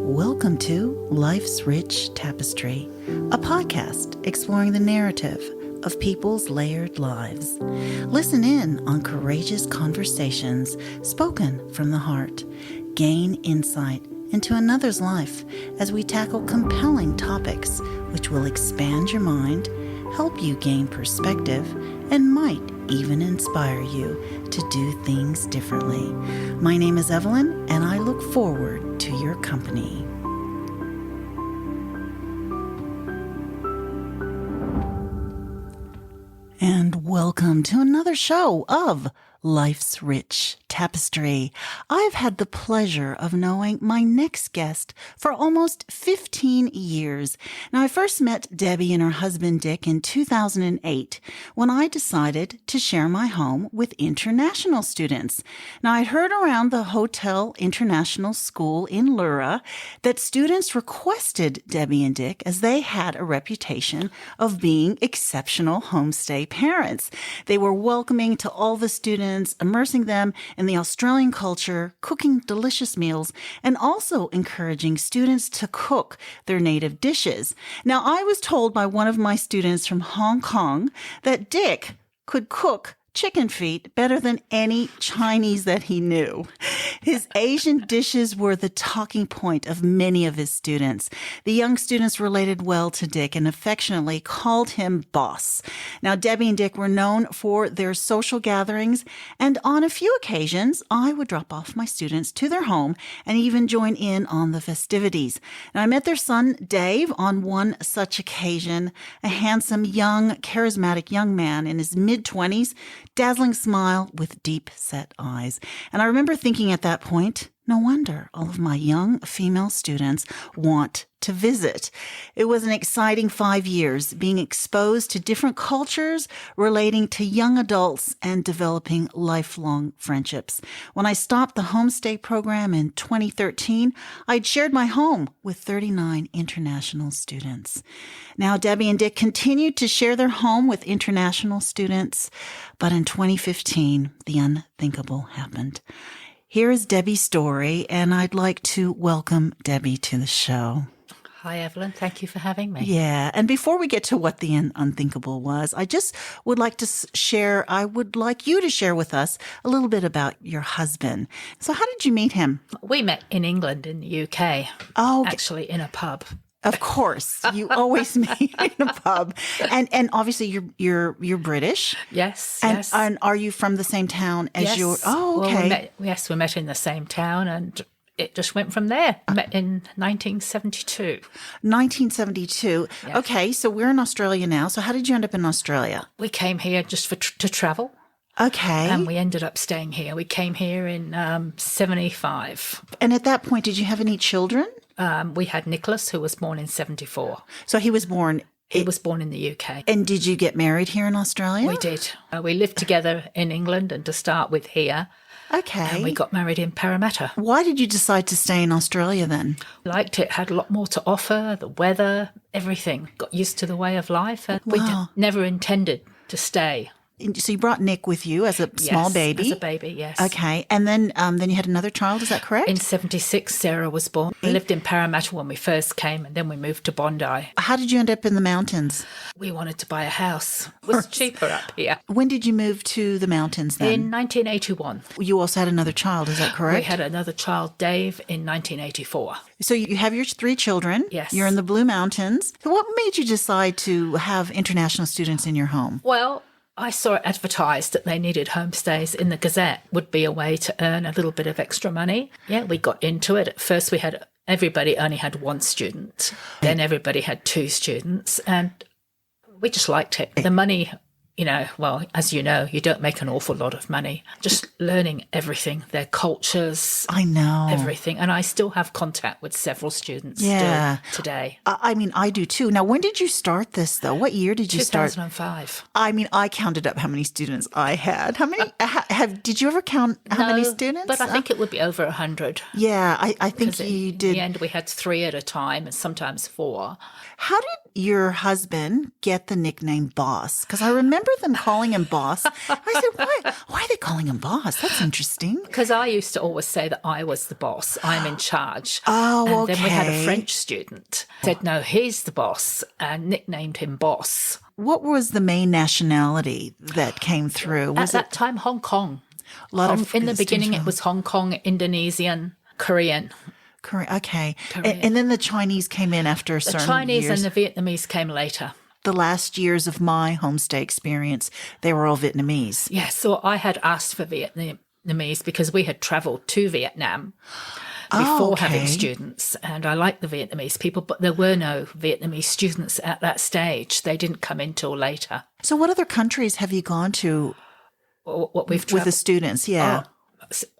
Welcome to Life's Rich Tapestry, a podcast exploring the narrative of people's layered lives. Listen in on courageous conversations spoken from the heart. Gain insight into another's life as we tackle compelling topics which will expand your mind, help you gain perspective, and might even inspire you to do things differently. My name is Evelyn, and I look forward to your company. And welcome to another show of Life's Rich Tapestry. I've had the pleasure of knowing my next guest for almost 15 years. Now, I first met Debbie and her husband Dick in 2008 when I decided to share my home with international students. Now, I'd heard around the Hotel International School in Lura that students requested Debbie and Dick as they had a reputation of being exceptional homestay parents. They were welcoming to all the students, immersing them in the Australian culture, cooking delicious meals, and also encouraging students to cook their native dishes. Now, I was told by one of my students from Hong Kong that Dick could cook chicken feet better than any Chinese that he knew. His Asian dishes were the talking point of many of his students. The young students related well to Dick and affectionately called him boss. Now, Debbie and Dick were known for their social gatherings, and on a few occasions, I would drop off my students to their home and even join in on the festivities. Now, I met their son, Dave, on one such occasion, a handsome, young, charismatic young man in his mid-20s, dazzling smile with deep-set eyes. And I remember thinking at that point, no wonder all of my young female students want to visit. It was an exciting 5 years, being exposed to different cultures, relating to young adults, and developing lifelong friendships. When I stopped the homestay program in 2013, I'd shared my home with 39 international students. Now, Debbie and Dick continued to share their home with international students, but in 2015, the unthinkable happened. Here is Debbie's story, and I'd like to welcome Debbie to the show. Hi, Evelyn. Thank you for having me. Yeah. And before we get to what the unthinkable was, I just would like to I would like you to share with us a little bit about your husband. So how did you meet him? We met in England, in the UK. Oh, okay. Actually in a pub. Of course, you always meet in a pub, and obviously you're British. Yes, and, yes. And are you from the same town as yes. your? Oh, okay. Well, we met in the same town, and it just went from there. We met in 1972. 1972. Yes. Okay, so we're in Australia now. So how did you end up in Australia? We came here just to travel. Okay. And we ended up staying here. We came here in 75. And at that point, did you have any children? We had Nicholas, who was born in 74. So he was born... He was born in the UK. And did you get married here in Australia? We did. We lived together in England and to start with here. Okay. And we got married in Parramatta. Why did you decide to stay in Australia then? Liked it, had a lot more to offer, the weather, everything. Got used to the way of life. And we never intended to stay. So you brought Nick with you as a small baby? Yes, as a baby, yes. Okay. And then you had another child, is that correct? In 76, Sarah was born. We lived in Parramatta when we first came, and then we moved to Bondi. How did you end up in the mountains? We wanted to buy a house. It was cheaper up here. When did you move to the mountains then? In 1981. You also had another child, is that correct? We had another child, Dave, in 1984. So you have your 3 children. Yes. You're in the Blue Mountains. So what made you decide to have international students in your home? Well, I saw it advertised that they needed homestays in the Gazette, would be a way to earn a little bit of extra money. Yeah, we got into it. At first everybody only had 1 student. Then everybody had 2 students, and we just liked it. The money, well, as you know, you don't make an awful lot of money. Just learning everything, their cultures. I know. Everything. And I still have contact with several students still today. I mean, I do too. Now, when did you start this, though? What year did you start? 2005. I mean, I counted up how many students I had. How many? Did you ever count how many students? But I think it would be over 100. Yeah, I think you did. In the end, we had 3 at a time and sometimes 4. How did your husband get the nickname Boss? Because I remember remember them calling him boss. I said, why are they calling him boss? That's interesting. Because I used to always say that I was the boss. I'm in charge. Oh, and then we had a okay. French student said, no, he's the boss, and nicknamed him Boss. What was the main nationality that came through? At that time, Hong Kong. A lot of In the beginning, it was Hong Kong, Indonesian, Korean. Okay. Korean. And then the Chinese came in after a The certain Chinese years. and the Vietnamese came later. The last years of my homestay experience, they were all Vietnamese. Yes, so I had asked for Vietnamese because we had travelled to Vietnam before having students, and I liked the Vietnamese people, but there were no Vietnamese students at that stage. They didn't come in till later. So what other countries have you gone to What we've with travelled, the students? Yeah.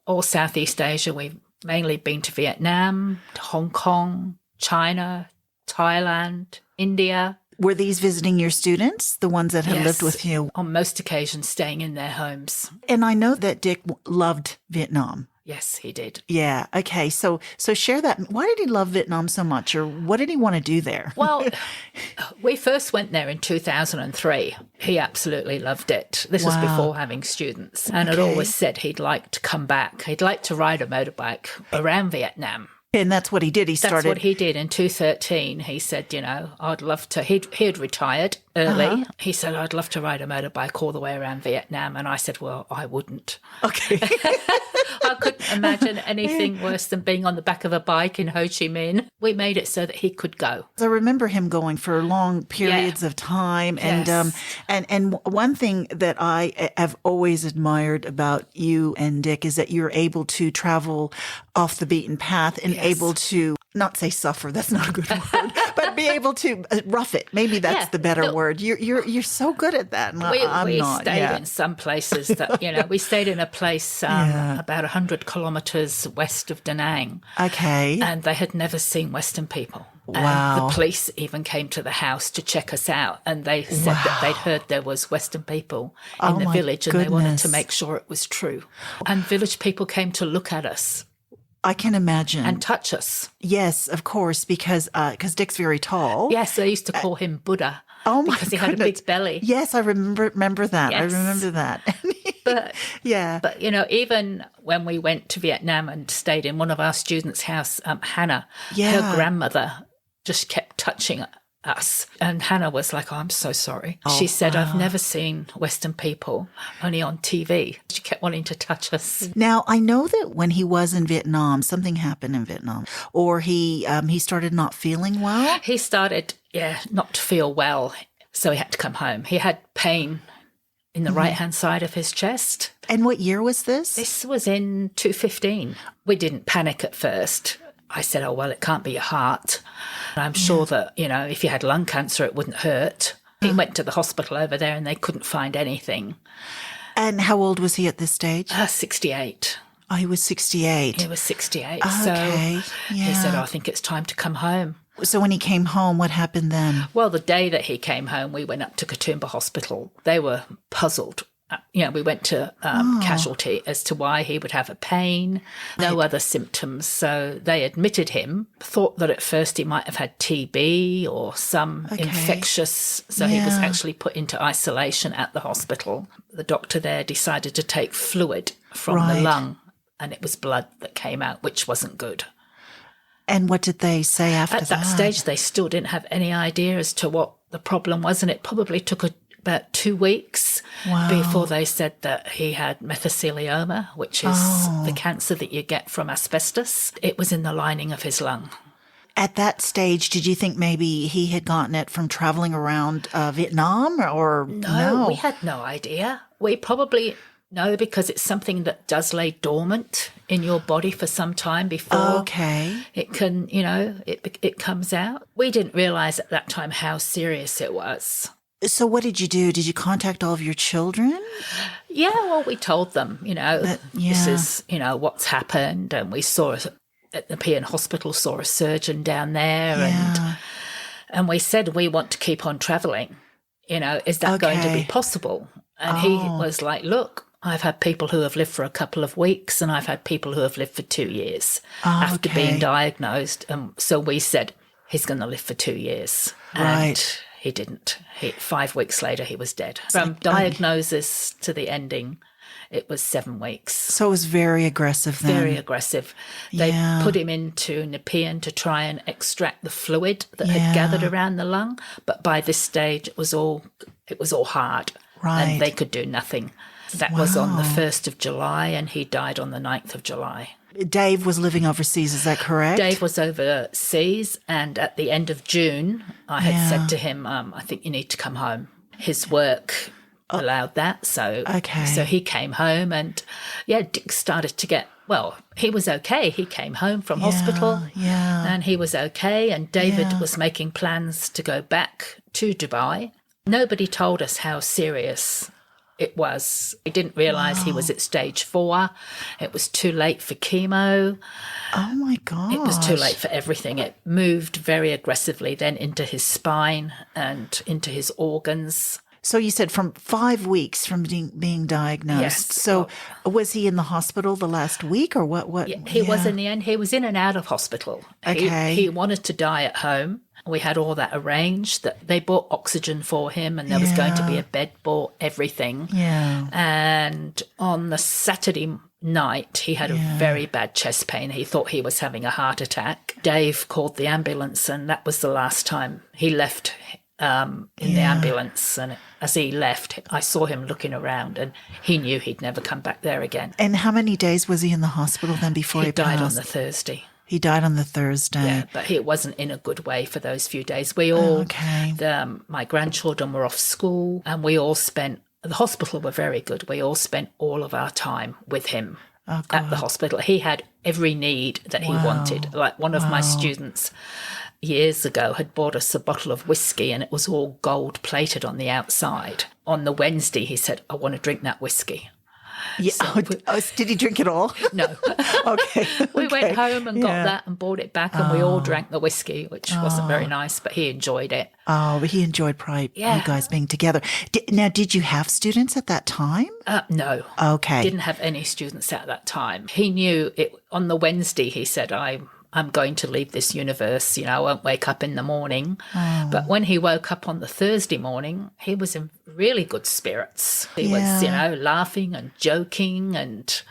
all Southeast Asia. We've mainly been to Vietnam, to Hong Kong, China, Thailand, India. Were these visiting your students, the ones that had lived Yes, with you? on most occasions staying in their homes. And I know that Dick loved Vietnam. Yes, he did. Yeah. Okay. So share that. Why did he love Vietnam so much, or what did he want to do there? Well, we first went there in 2003. He absolutely loved it. This was before having students, and had always said he'd like to come back. He'd like to ride a motorbike around Vietnam. And that's what he did. That's what he did in 2013. He said, I'd love to. He had retired early. He said, I'd love to ride a motorbike all the way around Vietnam. And I said, well, I wouldn't. Okay. I couldn't imagine anything worse than being on the back of a bike in Ho Chi Minh. We made it so that he could go. I remember him going for long periods of time. And, Yes. and one thing that I have always admired about you and Dick is that you're able to travel off the beaten path and able to not say suffer. That's not a good word, but be able to rough it. Maybe that's the better word. You're so good at that. And We not. stayed in some places that, we stayed in a place about 100 kilometres west of Da Nang. Okay. And they had never seen Western people. Wow. And the police even came to the house to check us out. And they said that they'd heard there was Western people in the village and they wanted to make sure it was true. And village people came to look at us. I can imagine. And touch us. Yes, of course, because Dick's very tall. Yes, they used to call him Buddha. Oh my because he had a big belly. Yes, I remember that. Yes. I remember that. But yeah. But even when we went to Vietnam and stayed in one of our students' house, Hannah, her grandmother just kept touching us. And Hannah was like, I'm so sorry. She said, I've never seen Western people, only on TV. She kept wanting to touch us. Now, I know that when he was in Vietnam, something happened in Vietnam, or he started not feeling well. He started, not to feel well, so he had to come home. He had pain in the right-hand side of his chest. And what year was this? This was in 2015. We didn't panic at first. I said, oh, well, it can't be your heart. And I'm sure that, if you had lung cancer, it wouldn't hurt. He went to the hospital over there and they couldn't find anything. And how old was he at this stage? 68. Oh, he was 68. He was 68. Okay. So he said, I think it's time to come home. So when he came home, what happened then? Well, the day that he came home, we went up to Katoomba Hospital. They were puzzled. We went to casualty as to why he would have a pain, no other symptoms. So they admitted him, thought that at first he might have had TB or some infectious. So he was actually put into isolation at the hospital. The doctor there decided to take fluid from the lung, and it was blood that came out, which wasn't good. And what did they say after that? At that stage, they still didn't have any idea as to what the problem was, and it probably took about 2 weeks before they said that he had mesothelioma, which is the cancer that you get from asbestos. It was in the lining of his lung. At that stage, did you think maybe he had gotten it from traveling around Vietnam or no? We had no idea. We probably know because it's something that does lay dormant in your body for some time before it can, it comes out. We didn't realise at that time how serious it was. So what did you do? Did you contact all of your children? Yeah, well, we told them, this is, what's happened. And we saw at the PN hospital, saw a surgeon down there. And we said, we want to keep on travelling. Is that going to be possible? And he was like, look, I've had people who have lived for a couple of weeks and I've had people who have lived for 2 years after being diagnosed. And so we said, he's going to live for 2 years. Right. And he didn't. 5 weeks later, he was dead. From diagnosis to the ending, it was 7 weeks. So it was very aggressive then. Very aggressive. They put him into Nepean to try and extract the fluid that had gathered around the lung. But by this stage, it was all hard. Right. And they could do nothing. That was on the 1st of July, and he died on the 9th of July. Dave was living overseas, is that correct? Dave was overseas, and at the end of June, I had said to him, I think you need to come home. His work allowed that, so he came home, and Dick started to get, he was okay. He came home from hospital, and he was okay, and David was making plans to go back to Dubai. Nobody told us how serious it was. We didn't realise he was at stage 4. It was too late for chemo. Oh, my God. It was too late for everything. It moved very aggressively then into his spine and into his organs. So you said from 5 weeks from being diagnosed. Yes. So was he in the hospital the last week or what? Yeah, he was in the end. He was in and out of hospital. Okay. He wanted to die at home. We had all that arranged, that they bought oxygen for him, and there was going to be a bed, bought everything. Yeah. And on the Saturday night, he had a very bad chest pain. He thought he was having a heart attack. Dave called the ambulance, and that was the last time he left in the ambulance. And as he left, I saw him looking around, and he knew he'd never come back there again. And how many days was he in the hospital then before he died passed? on the Thursday. He died on the Thursday. Yeah, but he wasn't in a good way for those few days. We all, my grandchildren were off school, and we all spent, the hospital were very good. We all spent all of our time with him at the hospital. He had every need that he wanted. Like one of my students years ago had bought us a bottle of whiskey, and it was all gold plated on the outside. On the Wednesday, he said, I want to drink that whiskey. Yeah. So did he drink it all? No. Okay. We went home and got that and brought it back, and we all drank the whiskey, which wasn't very nice, but he enjoyed it. Oh, but he enjoyed probably you guys being together. Now, did you have students at that time? No. Okay. Didn't have any students at that time. He knew it. On the Wednesday, he said, I'm going to leave this universe, I won't wake up in the morning. But when he woke up on the Thursday morning, he was in really good spirits. He was, laughing and joking, and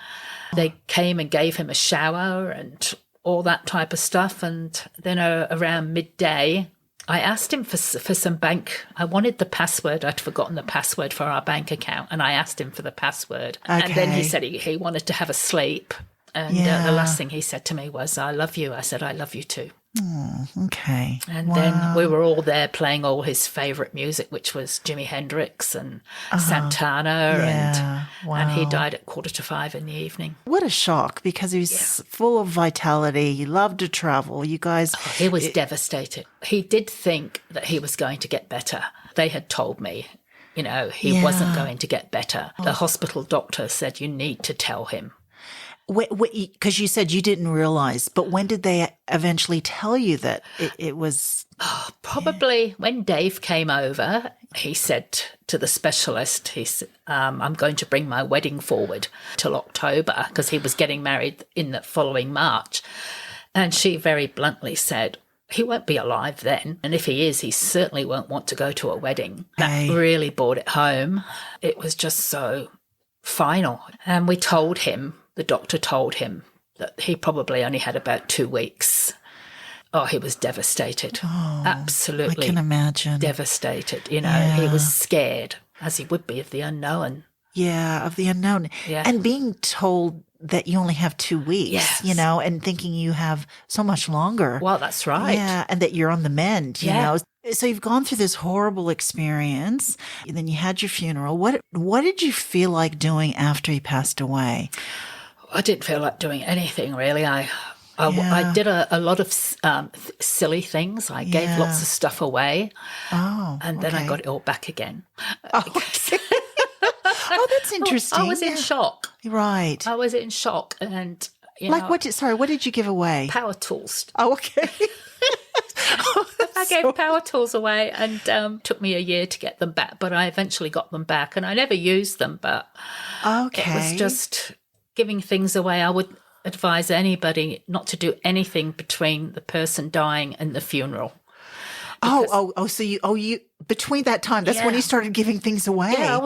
they came and gave him a shower and all that type of stuff. And then around midday, I asked him for some bank. I wanted the password. I'd forgotten the password for our bank account, and I asked him for the password. Okay. And then he said he wanted to have a sleep. And the last thing he said to me was, I love you. I said, I love you too. Oh, okay. And then we were all there playing all his favourite music, which was Jimi Hendrix and Santana. And he died at 4:45 in the evening. What a shock, because he was full of vitality. He loved to travel. You guys... he was devastated. He did think that he was going to get better. They had told me, he wasn't going to get better. The hospital doctor said, you need to tell him. Because you said you didn't realize, but when did they eventually tell you that it was? Probably when Dave came over, he said to the specialist, he said, I'm going to bring my wedding forward till October, because he was getting married in the following March. And she very bluntly said, he won't be alive then. And if he is, he certainly won't want to go to a wedding. That really brought it home. It was just so final. And we told him, the doctor told him that he probably only had about 2 weeks. Oh, he was devastated. Oh, absolutely. I can imagine. Devastated. He was scared, as he would be, of the unknown. Yeah, of the unknown. Yeah. And being told that you only have 2 weeks, and thinking you have so much longer. Well, that's right. Yeah, and that you're on the mend, you know. So you've gone through this horrible experience, and then you had your funeral. What did you feel like doing after he passed away? I didn't feel like doing anything, really. I did a lot of silly things. I gave lots of stuff away. Oh, and then I got it all back again. Oh, okay. Oh, that's interesting. I was in shock. Right. I was in shock, and what did you give away? Power tools. Oh, okay. I gave power tools away, and took me a year to get them back, but I eventually got them back, and I never used them. But it was just giving things away. I would advise anybody not to do anything between the person dying and the funeral. So you between that time, that's when you started giving things away. Yeah,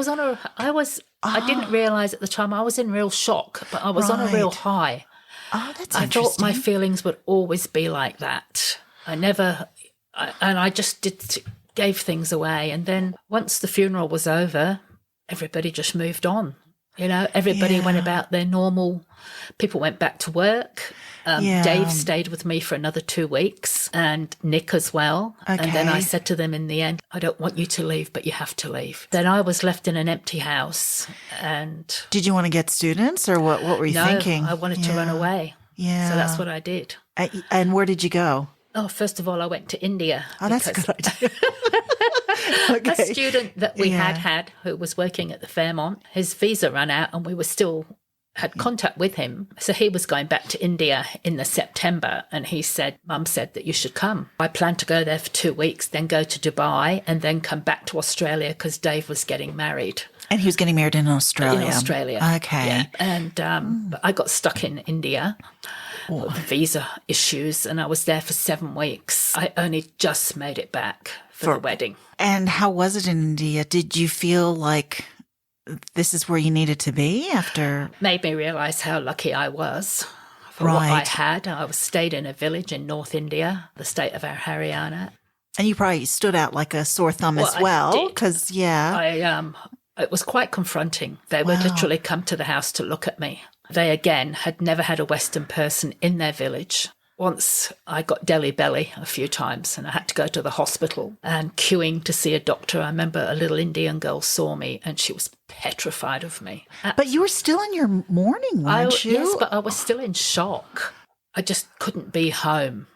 I didn't realize at the time I was in real shock, but I was on a real high. Oh, that's I interesting. thought my feelings would always be like that. I just gave things away. And then once the funeral was over, everybody just moved on. Everybody went about their normal. People went back to work. Dave stayed with me for another 2 weeks, and Nick as well. Okay. And then I said to them in the end, I don't want you to leave, but you have to leave. Then I was left in an empty house. And did you want to get students, or what were you thinking? I wanted to run away. Yeah. So that's what I did. And where did you go? Oh, first of all, I went to India. Oh, that's a good idea. A student that we had who was working at the Fairmont, his visa ran out and we were still had contact with him. So he was going back to India in the September, and he said, Mum said that you should come. I planned to go there for 2 weeks, then go to Dubai and then come back to Australia because Dave was getting married. And he was getting married in Australia. In Australia. Okay. Yeah. And but I got stuck in India with visa issues, and I was there for 7 weeks. I only just made it back for the wedding. And how was it in India? Did you feel like this is where you needed to be after? Made me realise how lucky I was for what I had. I was stayed in a village in North India, the state of our Haryana. And you probably stood out like a sore thumb as well, because it was quite confronting. They would literally come to the house to look at me. They, again, had never had a Western person in their village. Once I got Delhi belly a few times and I had to go to the hospital and queuing to see a doctor. I remember a little Indian girl saw me and she was petrified of me. But you were still in your mourning, weren't you? Yes, but I was still in shock. I just couldn't be home.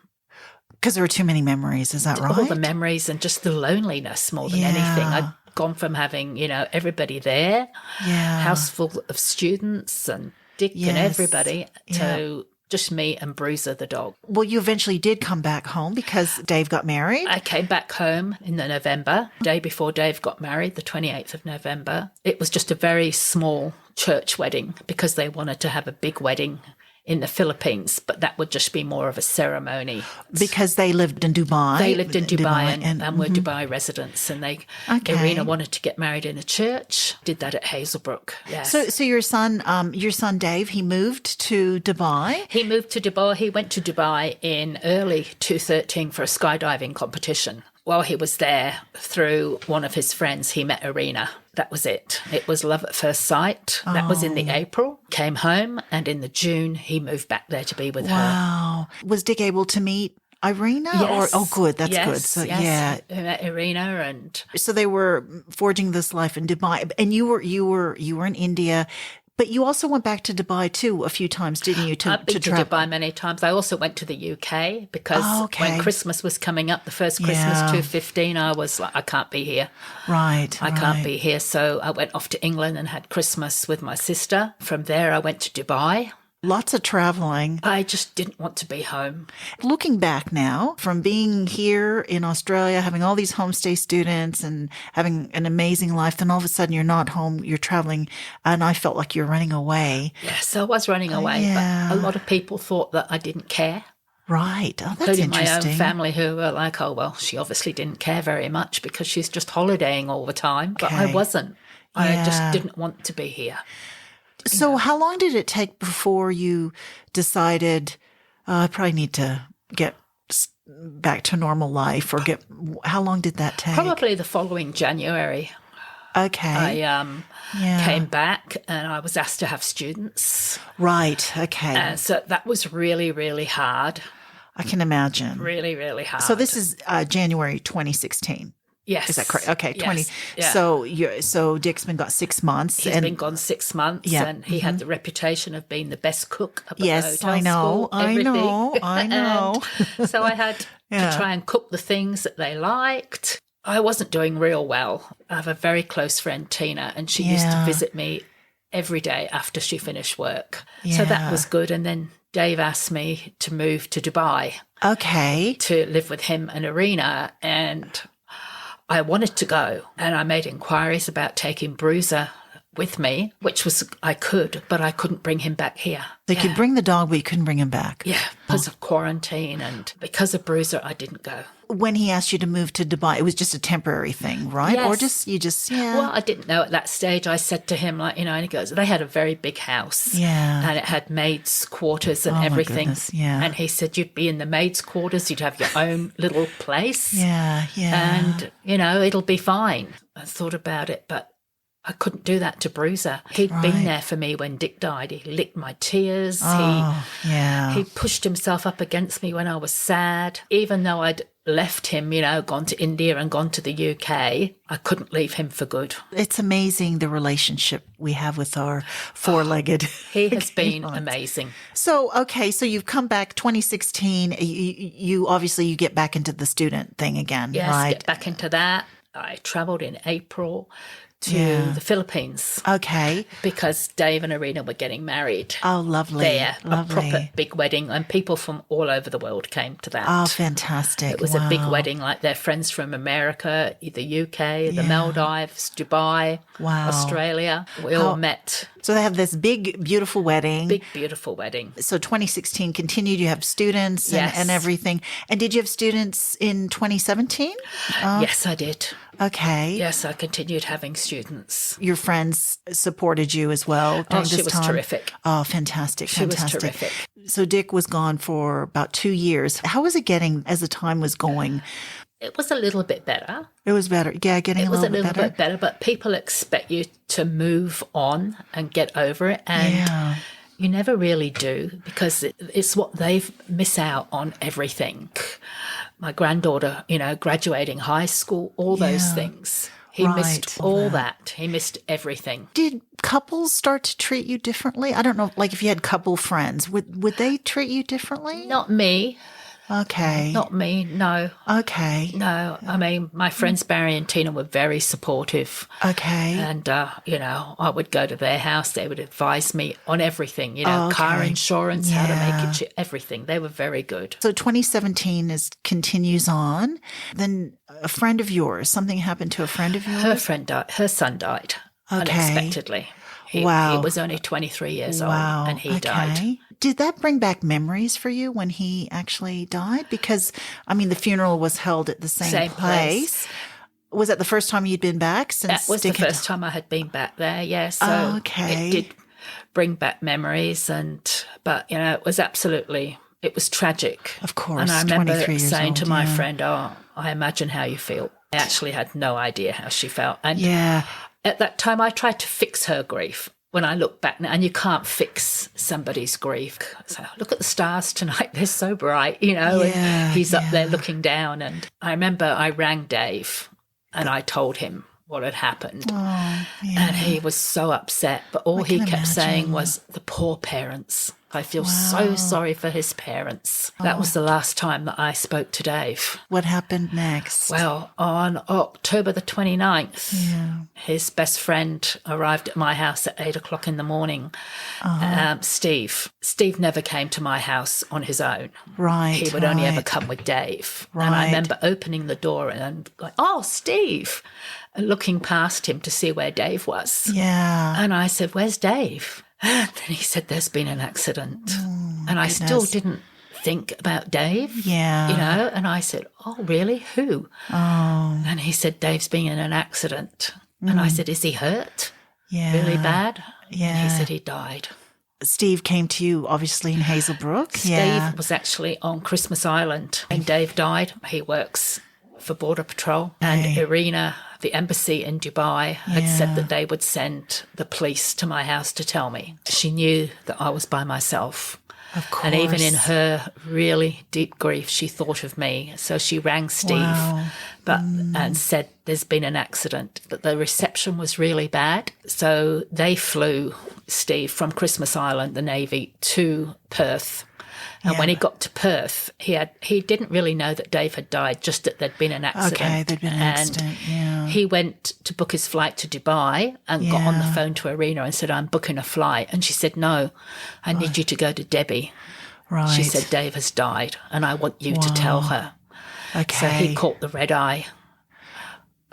Because there were too many memories, is that right? All the memories and just the loneliness more than anything. I'd gone from having, everybody there, house full of students and Dick and everybody, to just me and Bruiser the dog. Well, you eventually did come back home because Dave got married. I came back home in the November, day before Dave got married, the 28th of November. It was just a very small church wedding because they wanted to have a big wedding in the Philippines, but that would just be more of a ceremony. Because they lived in Dubai. They lived in Dubai and were Dubai residents, and Irina wanted to get married in a church, did that at Hazelbrook. Yes. So your son Dave, he moved to Dubai? He moved to Dubai. He went to Dubai in early 2013 for a skydiving competition. While he was there, through one of his friends, he met Irina. That was it. It was love at first sight. That was in the April. Came home, and in the June, he moved back there to be with her. Wow. Was Dick able to meet Irina? Yes. Good. That's good. So, he met Irina, and so they were forging this life in Dubai. And you were in India. But you also went back to Dubai too a few times, didn't you? I've been to Dubai many times. I also went to the UK because when Christmas was coming up, the first Christmas 2015, I was like, I can't be here. Right. I can't be here. So I went off to England and had Christmas with my sister. From there, I went to Dubai. Lots of traveling. I just didn't want to be home. Looking back now, from being here in Australia, having all these homestay students and having an amazing life, then all of a sudden you're not home, you're traveling, and I felt like you're running away. Yes, I was running away, but a lot of people thought that I didn't care. Right. Oh, that's including interesting. my own family, who were like, oh, well, she obviously didn't care very much because she's just holidaying all the time. But I wasn't. I just didn't want to be here. So how long did it take before you decided, I probably need to get back to normal life, or how long did that take? Probably the following January. Okay. I came back and I was asked to have students. Right. Okay. And so that was really, really hard. I can imagine. Really, really hard. So this is January 2016. Yes. Is that correct? Okay, 20. Yes. Yeah. So Dick's been got 6 months. He's been gone 6 months, and he had the reputation of being the best cook up at the hotel I know, school, everything. I know. So I had to try and cook the things that they liked. I wasn't doing real well. I have a very close friend, Tina, and she used to visit me every day after she finished work. Yeah. So that was good. And then Dave asked me to move to Dubai. Okay. To live with him and Irina, and I wanted to go, and I made inquiries about taking Bruiser with me, which was I could, but I couldn't bring him back here. They could bring the dog, but you couldn't bring him back. Yeah, because of quarantine and because of Bruiser, I didn't go. When he asked you to move to Dubai, it was just a temporary thing, right? Yes. Or yeah. Well, I didn't know at that stage. I said to him, like, and he goes, they had a very big house. Yeah. And it had maids' quarters and Oh, my everything. goodness, yeah. And he said, you'd be in the maids' quarters, you'd have your own little place. Yeah. And, it'll be fine. I thought about it, but I couldn't do that to Bruiser. He'd been there for me when Dick died. He licked my tears. He pushed himself up against me when I was sad. Even though I'd left him, gone to India and gone to the UK, I couldn't leave him for good. It's amazing the relationship we have with our four-legged. He has been amazing. So you've come back 2016. You obviously you get back into the student thing again, yes, right? Get back into that. I travelled in April to the Philippines. Okay. Because Dave and Irina were getting married. Oh, lovely. There. Lovely. A proper big wedding. And people from all over the world came to that. Oh, fantastic. It was a big wedding, like their friends from America, the UK, the Maldives, Dubai, Australia. We all met. So they have this big, beautiful wedding. Big, beautiful wedding. So 2016 continued. You have students and everything. And did you have students in 2017? Yes, I did. Okay. Yes, I continued having students. Your friends supported you as well during this time? She was terrific. Oh, fantastic. She was terrific. So Dick was gone for about 2 years. How was it getting as the time was going? It was a little bit better. It was better. Yeah, getting a little bit better. It was a little bit better, but people expect you to move on and get over it. And you never really do, because it's what they miss out on everything. My granddaughter, graduating high school, all those things. He missed all that. He missed everything. Did couples start to treat you differently? I don't know, like if you had couple friends, would they treat you differently? Not me. Okay. Not me, no. Okay. No, I mean, my friends Barry and Tina were very supportive. Okay. And, I would go to their house. They would advise me on everything, car insurance, how to make it, everything. They were very good. So 2017 continues on. Then a friend of yours, something happened to a friend of yours? Her son died unexpectedly. He was only 23 years old and he died. Did that bring back memories for you when he actually died? Because, the funeral was held at the same place. Was that the first time you'd been back? That was the first time I had been back there, yes. So it did bring back memories, but it was it was tragic. Of course, and I remember saying to my friend, I imagine how you feel. I actually had no idea how she felt. And at that time, I tried to fix her grief. When I look back now, and you can't fix somebody's grief. So look at the stars tonight. They're so bright, and he's up there looking down. And I remember I rang Dave and I told him what had happened. Oh, and he was so upset. But all he kept saying was, the poor parents. I feel so sorry for his parents. That was the last time that I spoke to Dave. What happened next? Well, on October the 29th, his best friend arrived at my house at 8 o'clock in the morning. Steve. Steve never came to my house on his own. Right. He would only ever come with Dave. Right. And I remember opening the door and going, oh, Steve, and looking past him to see where Dave was. Yeah. And I said, where's Dave? And then he said, there's been an accident. And I still didn't think about Dave. Yeah. And I said, oh, really? Who? Oh. And he said, Dave's been in an accident. And I said, is he hurt? Yeah. Really bad? Yeah. And he said he died. Steve came to you, obviously, in Hazelbrook. Steve was actually on Christmas Island and Dave died. He works for Border Patrol. And Irina, the embassy in Dubai, had said that they would send the police to my house to tell me. She knew that I was by myself. Of course. And even in her really deep grief, she thought of me. So she rang Steve and said there's been an accident, that the reception was really bad. So they flew Steve from Christmas Island, the Navy, to Perth. And when he got to Perth, he didn't really know that Dave had died, just that there'd been an accident. Okay, there'd been an accident, He went to book his flight to Dubai and got on the phone to Irina and said, I'm booking a flight. And she said, no, I need you to go to Debbie. Right. She said, Dave has died and I want you to tell her. Okay. So he caught the red eye.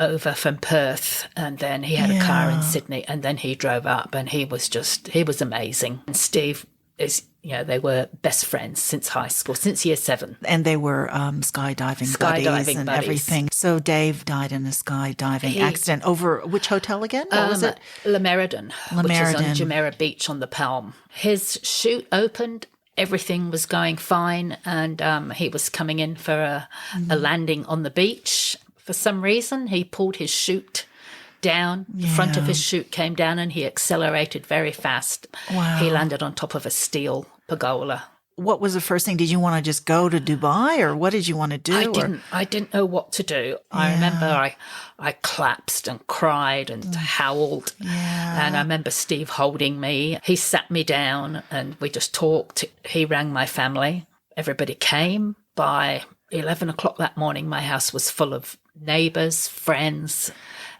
over from Perth, and then he had a car in Sydney, and then he drove up, and he was amazing. And Steve is, they were best friends since high school, since year 7. And they were skydiving buddies and everything. So Dave died in a skydiving accident over which hotel again? What was it? Le Meriden, which is on Jumeirah Beach on the Palm. His chute opened. Everything was going fine, and he was coming in for a landing on the beach. For some reason, he pulled his chute down. The front of his chute came down, and he accelerated very fast. Wow. He landed on top of a steel pergola. What was the first thing? Did you want to just go to Dubai, or what did you want to do? I didn't know what to do. I remember I collapsed and cried and howled. Yeah. And I remember Steve holding me. He sat me down and we just talked. He rang my family. Everybody came. By 11 o'clock that morning, my house was full of neighbours, friends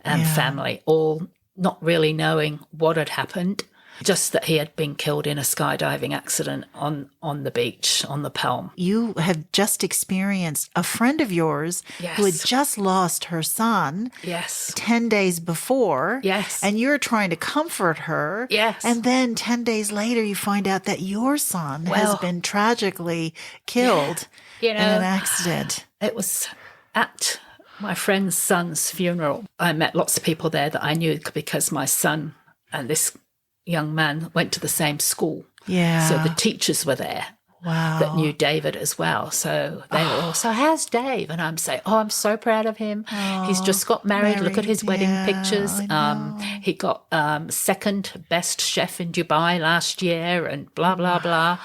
and family, all not really knowing what had happened. Just that he had been killed in a skydiving accident on the beach, on the Palm. You have just experienced a friend of yours who had just lost her son 10 days before. Yes. And you're trying to comfort her. Yes. And then 10 days later, you find out that your son has been tragically killed in an accident. It was at my friend's son's funeral. I met lots of people there that I knew because my son and this young man went to the same school. Yeah. So the teachers were there. Wow. That knew David as well. So they were all, so how's Dave? And I'm saying, I'm so proud of him. He's just got married. Look at his wedding pictures. He got second best chef in Dubai last year and blah, blah, blah.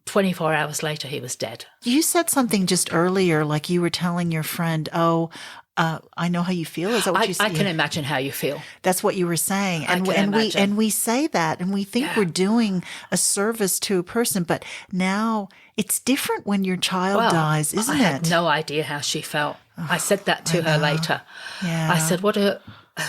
24 hours later, he was dead. You said something just earlier, like you were telling your friend, I know how you feel. Is that what you said? I can imagine how you feel. That's what you were saying. And we say that and we think we're doing a service to a person, but now it's different when your child dies, isn't it? I had no idea how she felt. I said that to her later. Yeah. I said, what a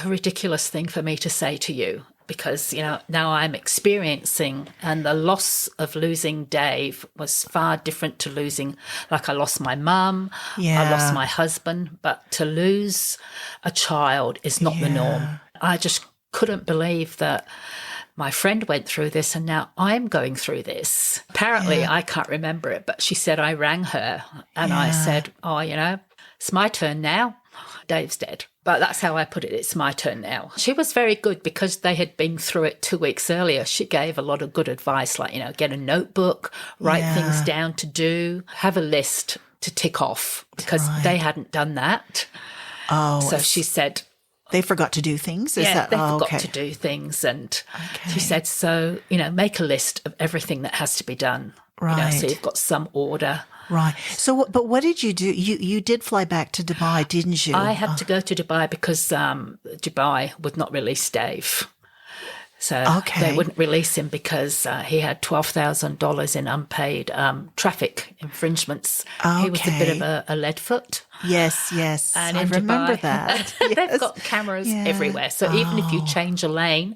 ridiculous thing for me to say to you. Because, now I'm experiencing, and the loss of losing Dave was far different to losing, like I lost my mum, I lost my husband, but to lose a child is not the norm. I just couldn't believe that my friend went through this and now I'm going through this. Apparently, I can't remember it, but she said I rang her and I said, it's my turn now. Dave's dead. But that's how I put it. It's my turn now. She was very good because they had been through it 2 weeks earlier. She gave a lot of good advice, like, get a notebook, write things down to do, have a list to tick off because they hadn't done that. Oh. So she said... They forgot to do things? They forgot to do things. And she said, so, make a list of everything that has to be done. Right. So you've got some order. Right. So, but what did you do? You did fly back to Dubai, didn't you? I had to go to Dubai because Dubai would not release Dave. So they wouldn't release him because he had $12,000 in unpaid traffic infringements. He was a bit of a leadfoot. Yes. And I remember that. They've got cameras everywhere. So even if you change a lane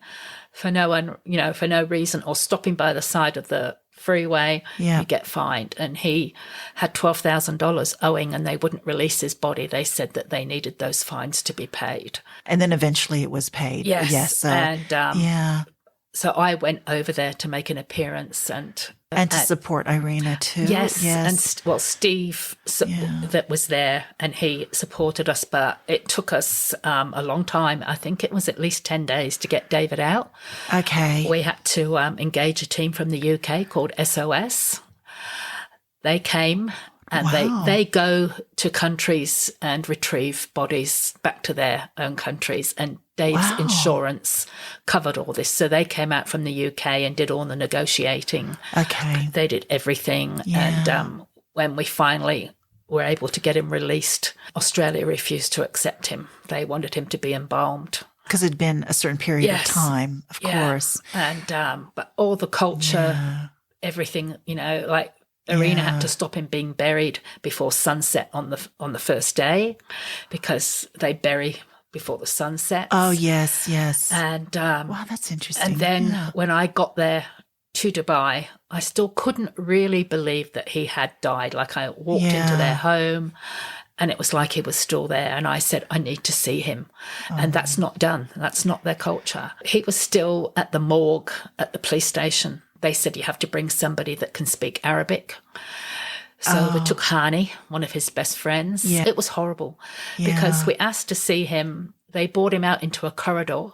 for no one, for no reason, or stopping by the side of the freeway, you get fined. And he had $12,000 owing and they wouldn't release his body. They said that they needed those fines to be paid. And then eventually it was paid. Yes. So I went over there to make an appearance and to support Irina too. Yes. And Steve that was there and he supported us, but it took us a long time. I think it was at least 10 days to get David out. Okay. We had to engage a team from the UK called SOS. They came and they go to countries and retrieve bodies back to their own countries, and Dave's insurance covered all this. So they came out from the UK and did all the negotiating. Okay. They did everything. Yeah. And when we finally were able to get him released, Australia refused to accept him. They wanted him to be embalmed. Because it'd been a certain period of time, of course. And but all the culture, everything, like Irina had to stop him being buried before sunset on the first day because they bury before the sun sets. Oh, yes. And wow, that's interesting. And then when I got there to Dubai, I still couldn't really believe that he had died. Like I walked into their home and it was like he was still there. And I said, I need to see him. And that's not done. That's not their culture. He was still at the morgue at the police station. They said, you have to bring somebody that can speak Arabic. So we took Hani, one of his best friends. Yeah. It was horrible because we asked to see him. They brought him out into a corridor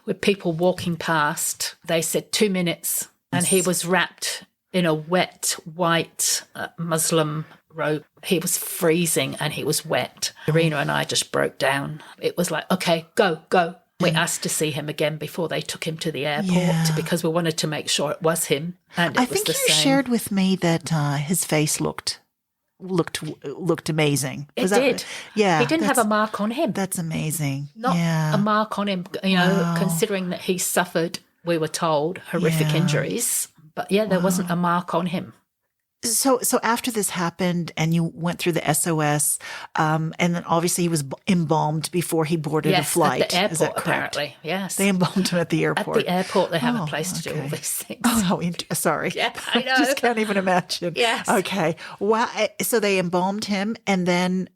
with people walking past. They said 2 minutes, and he was wrapped in a wet, white Muslim robe. He was freezing and he was wet. Irina and I just broke down. It was like, okay, go. We asked to see him again before they took him to the airport because we wanted to make sure it was him. And I think you shared with me that his face looked amazing. It did. Yeah. He didn't have a mark on him. That's amazing. Not a mark on him, considering that he suffered, we were told, horrific injuries. But there wasn't a mark on him. So after this happened and you went through the SOS, and then obviously he was embalmed before he boarded a flight. At the airport, is that correct? apparently, yes. They embalmed him at the airport. At the airport, they have a place to do all these things. Oh, sorry. Yeah, I know. I just can't even imagine. Yes. Okay. Wow. So they embalmed him and then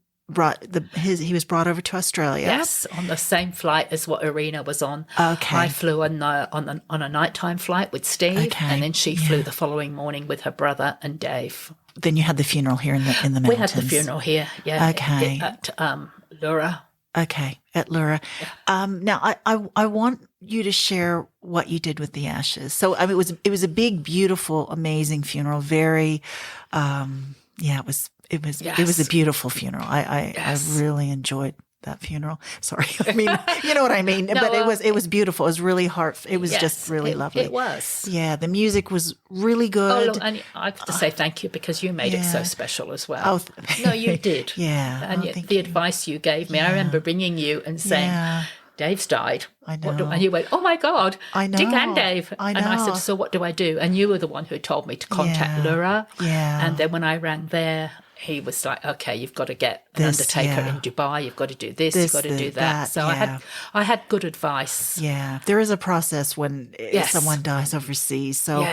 he was brought over to Australia. Yes, on the same flight as what Irina was on. Okay. I flew on a nighttime flight with Steve, and then she flew the following morning with her brother and Dave. Then you had the funeral here in the mountains. We had the funeral here, Okay. at Lura. Okay, at Lura. Yeah. Now, I want you to share what you did with the ashes. So, I mean, it was a big, beautiful, amazing funeral. Very, it was a beautiful funeral. I really enjoyed that funeral. Sorry, I mean, you know what I mean. But it was beautiful. It was really it was just really lovely. It was. Yeah, the music was really good. Oh, look, and I have to say thank you because you made it so special as well. Oh, no, you did. Yeah, and the advice you gave me, I remember ringing you and saying, Dave's died. I know. And you went, oh my God, I know. Dick and Dave. I know. And I said, so what do I do? And you were the one who told me to contact Lura. Yeah. And then when I rang there, he was like, okay, you've got to get an undertaker in Dubai. You've got to do this. You've got to do that. So I had good advice. Yeah. There is a process when someone dies overseas. So,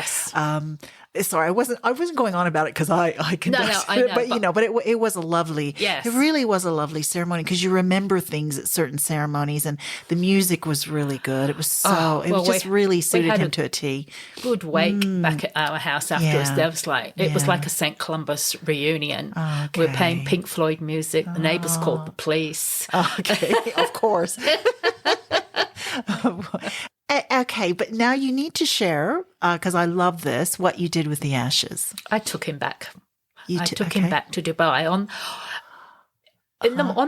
sorry, I wasn't going on about it because I conducted it, but it was a lovely, it really was a lovely ceremony because you remember things at certain ceremonies and the music was really good. It was really suited him to a T. Good wake back at our house afterwards. There was it was like a St. Columbus reunion. Okay. We were playing Pink Floyd music. The neighbours called the police. Okay, of course. Okay, but now you need to share, because I love this, what you did with the ashes. I took him back. I took him back to Dubai on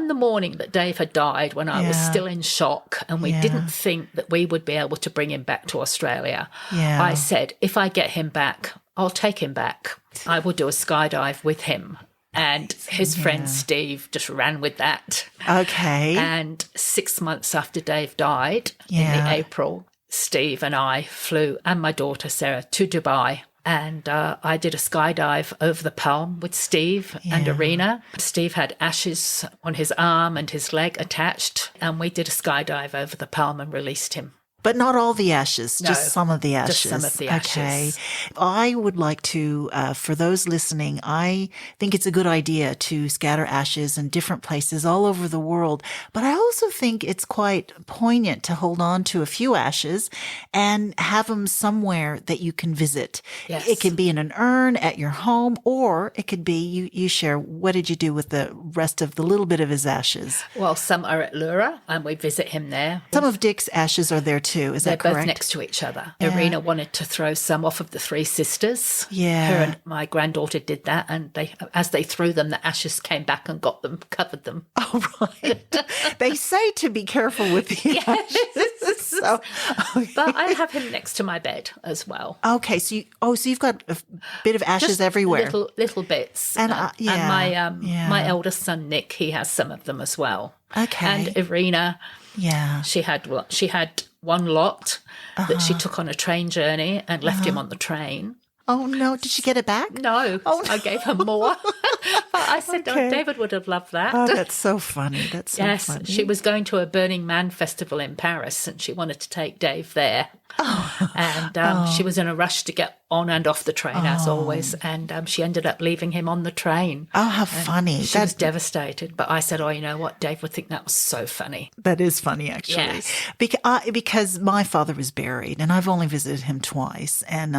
the morning that Dave had died, when I was still in shock and we didn't think that we would be able to bring him back to Australia. Yeah. I said, if I get him back, I'll take him back. I will do a skydive with him. And his friend Steve just ran with that. Okay. And 6 months after Dave died, in the April, Steve and I flew, and my daughter Sarah, to Dubai. And I did a skydive over the Palm with Steve and Irina. Steve had ashes on his arm and his leg attached. And we did a skydive over the Palm and released him. But not all the ashes, just some of the ashes. Just some of the ashes. Okay. I would like to, for those listening, I think it's a good idea to scatter ashes in different places all over the world. But I also think it's quite poignant to hold on to a few ashes and have them somewhere that you can visit. Yes. It can be in an urn at your home, or it could be you share, what did you do with the rest of the little bit of his ashes? Well, some are at Lura and we visit him there. Some of Dick's ashes are there too. Is that correct? They're both next to each other. Yeah. Irina wanted to throw some off of the three sisters. Yeah. Her and my granddaughter did that, and as they threw them, the ashes came back and got them, covered them. Oh, right. They say to be careful with the ashes. So, okay. But I have him next to my bed as well. Okay, so you've got a bit of ashes just everywhere. Little bits. And my eldest son Nick, he has some of them as well. Okay. And Irina, she had one lot that she took on a train journey and left him on the train. Oh, no. Did she get it back? No, Oh, no. I gave her more. But I said, Okay. oh, David would have loved that. Oh, that's so funny. That's so Yes, funny. she was going to a Burning Man festival in Paris and she wanted to take Dave there. And she was in a rush to get on and off the train, as always. And she ended up leaving him on the train. Oh, how funny. She was devastated. But I said, oh, you know what? Dave would think that was so funny. That is funny, actually. Yes. Because my father was buried, and I've only visited him twice. And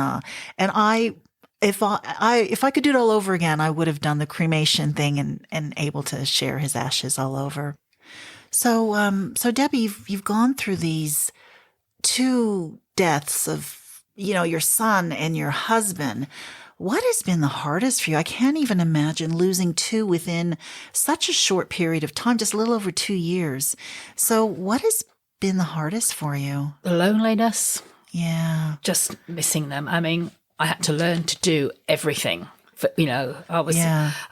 if I could do it all over again, I would have done the cremation thing and able to share his ashes all over. So Debbie, you've gone through these 2 deaths of, your son and your husband. What has been the hardest for you? I can't even imagine losing 2 within such a short period of time, just a little over 2 years. So what has been the hardest for you? The loneliness. Yeah. Just missing them. I mean, I had to learn to do everything. I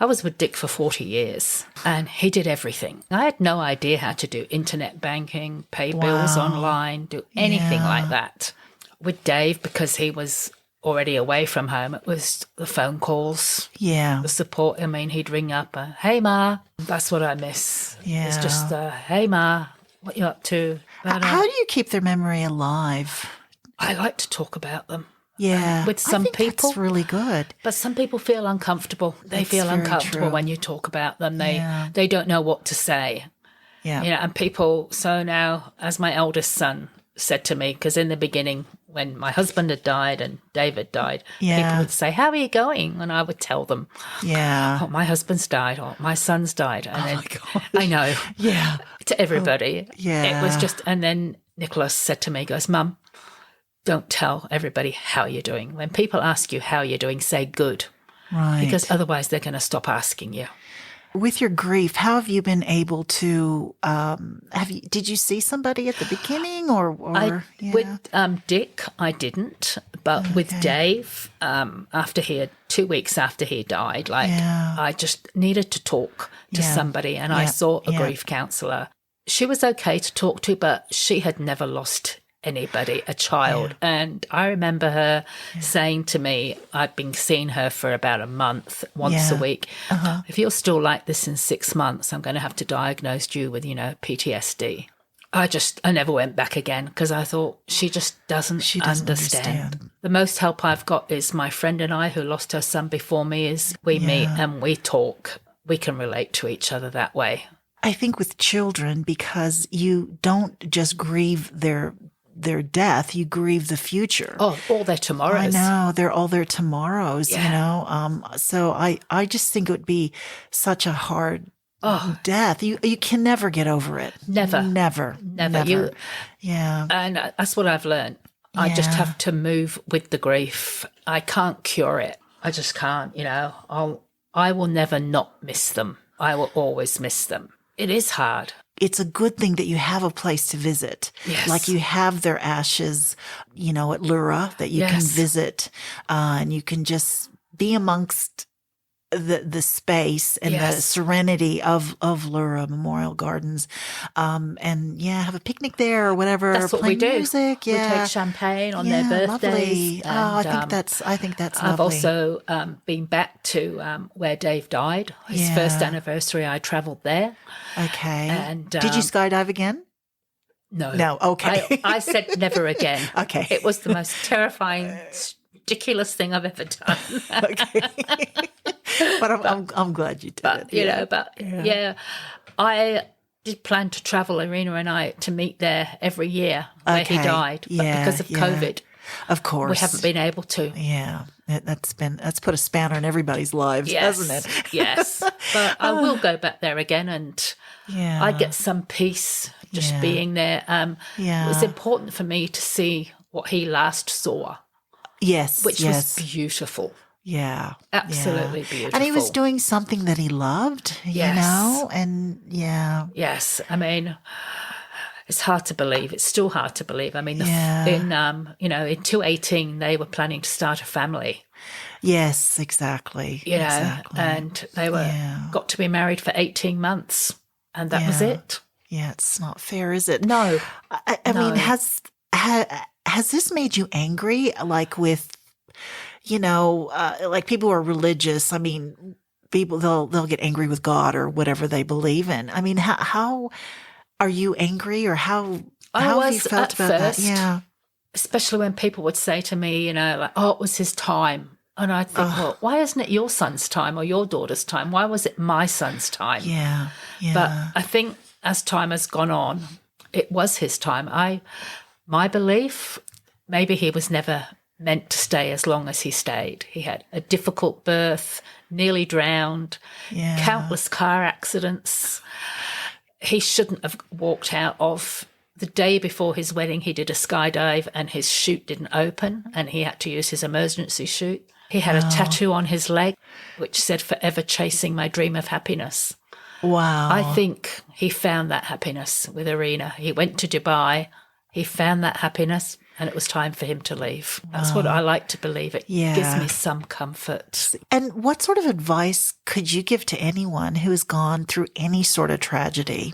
was with Dick for 40 years and he did everything. I had no idea how to do internet banking, pay bills online, do anything like that. With Dave, because he was already away from home, it was the phone calls, the support. I mean, he'd ring up, hey, Ma, that's what I miss. Yeah. It's just, hey, Ma, what you up to? But, how do you keep their memory alive? I like to talk about them. Yeah. With some I think people. That's really good. But some people feel uncomfortable. They feel very uncomfortable true. when you talk about them. They don't know what to say. Yeah. And people, so now, as my eldest son said to me, because in the beginning, when my husband had died and David died, people would say, how are you going? And I would tell them, oh, my husband's died or my son's died. And then, my God. I know. Yeah. To everybody. yeah. It was just, and then Nicholas said to me, he goes, Mum, don't tell everybody how you're doing. When people ask you how you're doing, say good. Right. Because otherwise they're going to stop asking you. With your grief, how have you been able to, did you see somebody at the beginning or With Dick, I didn't. But with Dave, after 2 weeks after he died, I just needed to talk to somebody. And I saw a grief counsellor. She was okay to talk to, but she had never lost anybody, a child. And I remember her saying to me, I'd been seeing her for about a month, once a week. If you're still like this in 6 months, I'm going to have to diagnose you with, PTSD. I never went back again because I thought she just doesn't understand. The most help I've got is my friend and I, who lost her son before me, is we meet and we talk. We can relate to each other that way. I think with children, because you don't just grieve their death, you grieve the future. Oh, all their tomorrows. I know, they're all their tomorrows, So I just think it would be such a hard death. You can never get over it. Never. And that's what I've learned. I just have to move with the grief. I can't cure it. I just can't, I will never not miss them. I will always miss them. It is hard. It's a good thing that you have a place to visit. Yes. Like you have their ashes, at Lura that you can visit, and you can just be amongst the space and the serenity of Lura Memorial Gardens, and have a picnic there or whatever. That's what play we do. Music, we take champagne on their birthdays. Lovely. I think that's lovely. I've also been back to where Dave died. His first anniversary, I travelled there. Okay. And did you skydive again? No. Okay. I said never again. Okay. It was the most terrifying, ridiculous thing I've ever done. Okay. But I'm glad you did it. I did plan to travel, Irina and I, to meet there every year where he died. But because of COVID, of course, we haven't been able to. Yeah. That's put a spanner in everybody's lives, hasn't it? Yes. But I will go back there again and I get some peace just being there. It was important for me to see what he last saw. Yes. Which was beautiful. Yeah. Absolutely beautiful. And he was doing something that he loved, and Yes. I mean, it's hard to believe. It's still hard to believe. I mean, in 2018, they were planning to start a family. Yes, exactly. Exactly. And they got to be married for 18 months, and that was it. Yeah, it's not fair, is it? No. I mean, has this made you angry? Like with, like people who are religious. I mean, people they'll get angry with God or whatever they believe in. I mean, how are you angry, or how I have you was felt at about that? first, Yeah. especially when people would say to me, like, oh, it was his time. And I'd think, well, why isn't it your son's time or your daughter's time? Why was it my son's time? Yeah. But Yeah. I think as time has gone on, it was his time. My belief, maybe he was never meant to stay as long as he stayed. He had a difficult birth, nearly drowned, Yeah. countless car accidents. He shouldn't have walked out of. The day before his wedding, he did a skydive and his chute didn't open and he had to use his emergency chute. He had a tattoo on his leg which said, "Forever chasing my dream of happiness." Wow. I think he found that happiness with Irina. He went to Dubai, he found that happiness, and it was time for him to leave. That's what I like to believe. It gives me some comfort. And what sort of advice could you give to anyone who has gone through any sort of tragedy?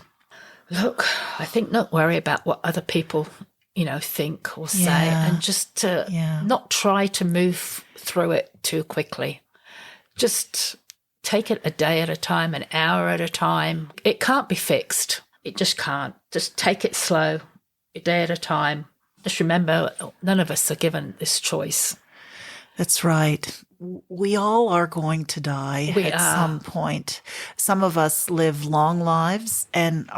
Look, I think not worry about what other people, think or say, and just to not try to move through it too quickly. Just take it a day at a time, an hour at a time. It can't be fixed. It just can't. Just take it slow, a day at a time. Just remember, none of us are given this choice. That's right. We all are going to die at some point. Some of us live long lives and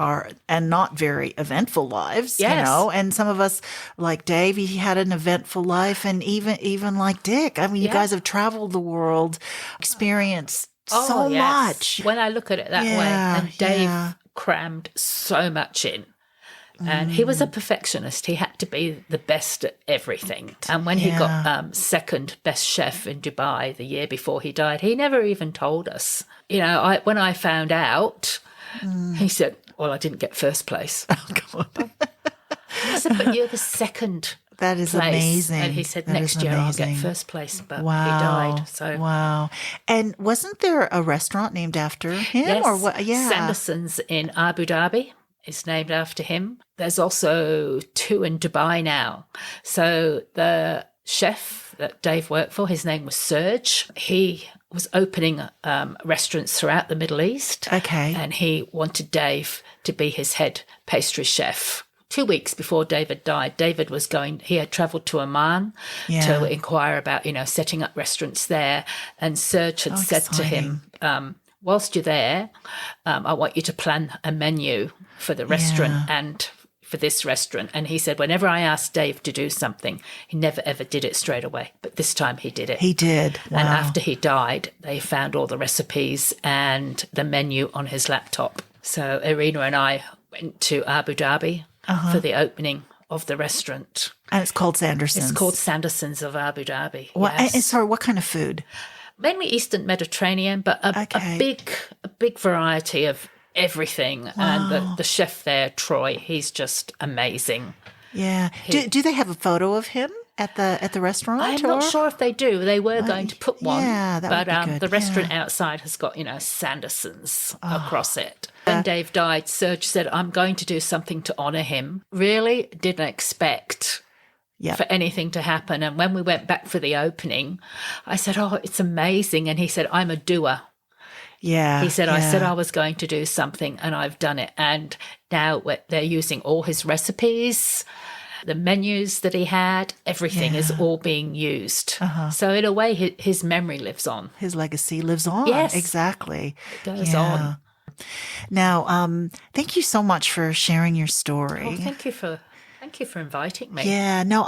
not very eventful lives, Yes. and some of us, like Dave, he had an eventful life, and even like Dick. I mean, you guys have traveled the world, experienced so much. When I look at it that way, and Dave crammed so much in. And he was a perfectionist. He had to be the best at everything. And when he got second best chef in Dubai the year before he died, he never even told us. When I found out, he said, "Well, I didn't get first place." Oh, God. I said, "But you're the second That is place." amazing. And he said, That "Next is year I'll amazing. get first place." But Wow. he died. So wow. And wasn't there a restaurant named after him? yes, Or what? Yeah. Sanderson's in Abu Dhabi is named after him. There's also 2 in Dubai now. So the chef that Dave worked for, his name was Serge. He was opening restaurants throughout the Middle East. Okay. And he wanted Dave to be his head pastry chef. 2 weeks before David died, he had travelled to Oman to inquire about, setting up restaurants there. And Serge had said to him, whilst you're there, I want you to plan a menu for the restaurant and for this restaurant. And he said, whenever I asked Dave to do something, he never, ever did it straight away. But this time he did it. He did. Wow. And after he died, they found all the recipes and the menu on his laptop. So Irina and I went to Abu Dhabi for the opening of the restaurant. And it's called Sanderson's. It's called Sanderson's of Abu Dhabi. And sorry, what kind of food? Mainly Eastern Mediterranean, but a big variety of everything. Wow. And the chef there, Troy, he's just amazing. Yeah. Do they have a photo of him at the restaurant? I'm not sure if they do. They were going to put one. Yeah, that would be good. The restaurant outside has got, Sanderson's across it. When Dave died, Serge said, "I'm going to do something to honour him." Really didn't expect for anything to happen. And when we went back for the opening, I said, "Oh, it's amazing." And he said, "I'm a doer." Yeah. He said, "I said I was going to do something and I've done it." And now they're using all his recipes, the menus that he had, everything is all being used. So in a way, his memory lives on. His legacy lives on. Yes. Exactly. It goes on. Now, thank you so much for sharing your story. Oh, thank you for inviting me. Yeah. No,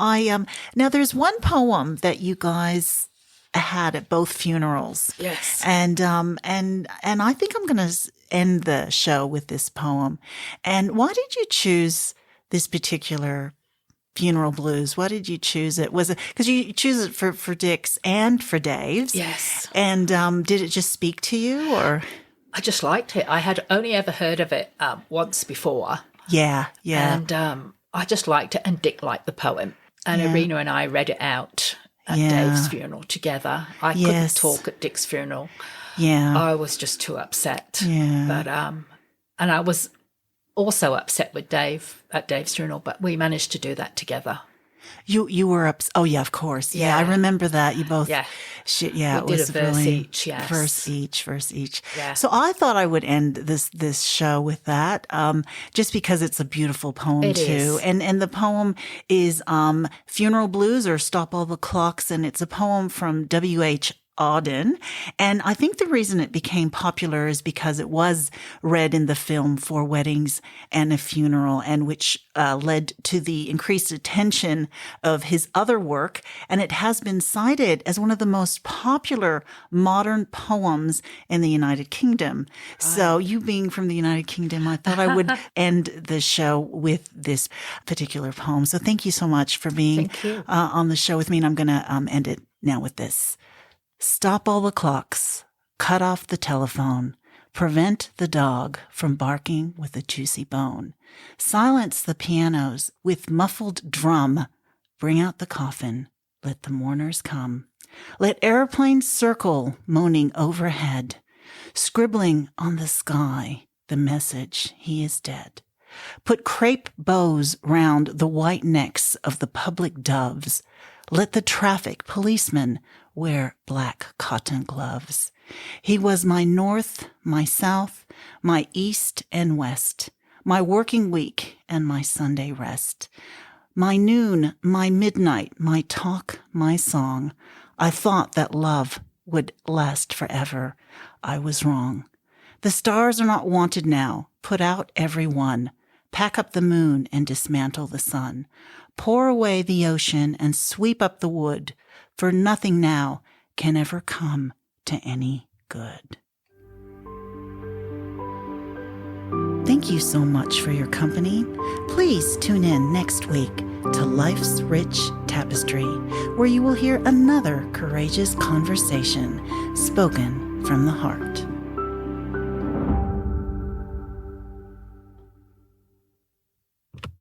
now there's one poem that you guys had at both funerals. Yes. And I think I'm going to end the show with this poem. And why did you choose this particular funeral blues? Why did you choose it? Was it because you choose it for Dick's and for Dave's? Yes. And did it just speak to you, or? I just liked it. I had only ever heard of it once before. Yeah. And I just liked it, and Dick liked the poem. And Irina and I read it out at Dave's funeral together. I couldn't talk at Dick's funeral. Yeah. I was just too upset. Yeah. But and I was also upset with Dave at Dave's funeral, but we managed to do that together. You were up. Oh yeah, of course. Yeah, I remember that. You both. Yeah. Yeah, We it did was a verse really each, yes. verse each. Yeah. So I thought I would end this show with that, just because it's a beautiful poem It too, is. and the poem is "Funeral Blues" or "Stop All the Clocks," and it's a poem from W.H. Auden. And I think the reason it became popular is because it was read in the film Four Weddings and a Funeral, and which led to the increased attention of his other work. And it has been cited as one of the most popular modern poems in the United Kingdom. So you being from the United Kingdom, I thought I would end the show with this particular poem. So thank you so much for being on the show with me. And I'm going to end it now with this. Stop all the clocks, cut off the telephone, prevent the dog from barking with a juicy bone, silence the pianos with muffled drum, bring out the coffin, let the mourners come. Let airplanes circle, moaning overhead, scribbling on the sky the message he is dead. Put crepe bows round the white necks of the public doves. Let the traffic policemen wear black cotton gloves. He was my north, my south, my east and west, my working week and my Sunday rest, my noon, my midnight, my talk, my song. I thought that love would last forever. I was wrong. The stars are not wanted now. Put out every one. Pack up the moon and dismantle the sun. Pour away the ocean and sweep up the wood, for nothing now can ever come to any good. Thank you so much for your company. Please tune in next week to Life's Rich Tapestry, where you will hear another courageous conversation spoken from the heart.